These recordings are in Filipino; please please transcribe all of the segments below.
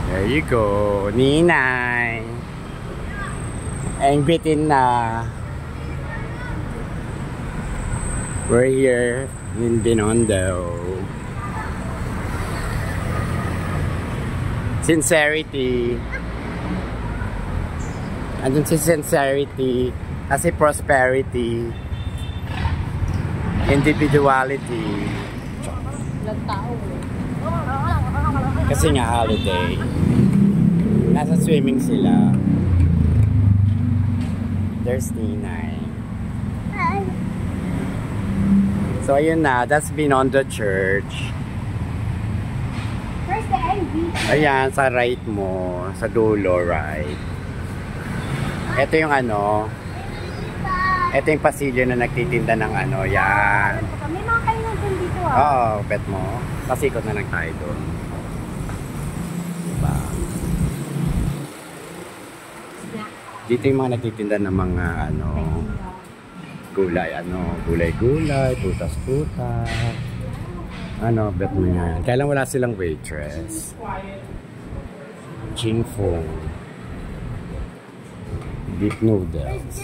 There you go, Ninay. And bitin na. We're here in Binondo. Sincerity. Andun si sincerity. Kasi prosperity. Individuality. Kasi nga holiday. Nasa swimming sila. There's Ninay. So ayun na, that's Binondo Church. Where's the NB? Ayan, sa right mo, sa dulo, right. Ito yung ano, ito yung pasilyo na nagtitinda ng ano, yan. May mga kainan dun dito ah. Oo, bet mo. Pasikot na lang tayo doon. Diba? Dito yung mga nagtitinda ng mga ano, gulay, gulay-gulay, putas-putas. Ano, bet mo yan. Kaya lang wala silang waitress. Jingfong. Beef noodles.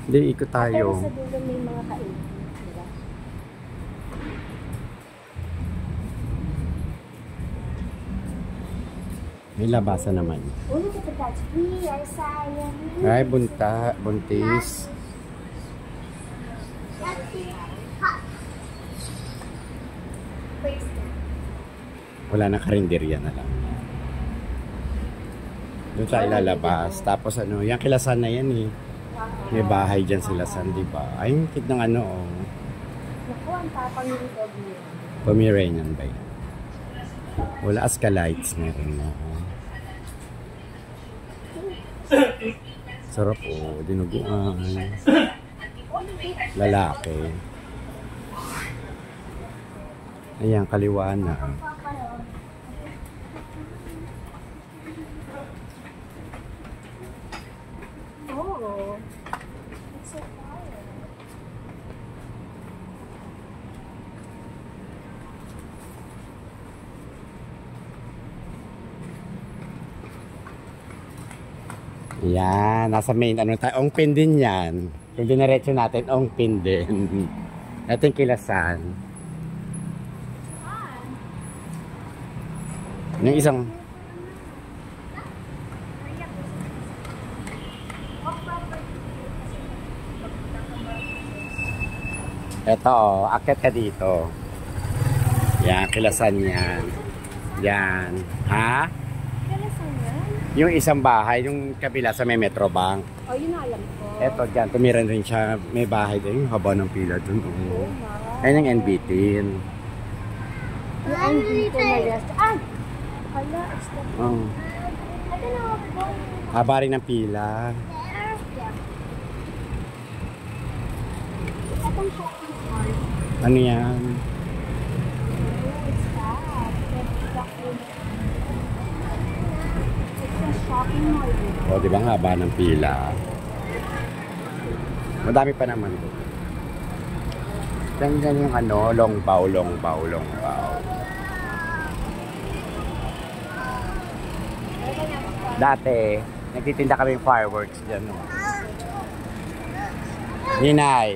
Hindi, ikot tayo. Pero sa dulo may mga kain. May labasa naman. Look at the cats. We are silent. Ay, buntis. Wala na, karinderya na lang. Doon tayo lalabas. Tapos ano, yung kilasan na yan eh. May bahay dyan sila san, di ba? Ay, yung kit ng ano, oh. Naku, ang tapang yung Pomeranian ba yun? Wala, Ascalites meron na. Sarap, oh. Dinuguan. Lalaki. Ayan, kaliwa na. Oh. It's so fire. Yan, nasa main ano tayo. Ongpin din yan. Kung dinaretso natin, Ongpin din. Ito yung kilasan. Yung isang... Ito, oh, akit ka dito. Yan, kilasan yan. Yan. Ha? Kalasan yan? Yung isang bahay, yung kabila sa may Metrobank. Oh, yun na alam ko. Eto, dyan, tumiran rin siya. May bahay din. Yung haba ng pila dun. Oh, Ayun yung NBT. yung dito na rest. Ay! Hala, stop. Oh. I don't know what. Haba rin ng pila. Atong shopping mall. Ano yan? It's a shopping mall. O, di ba ang haba ng pila? Madami pa naman doon. Diyan yung ano, longbaw. Dati, nagtitinda kami fireworks dyan. No? Ninay.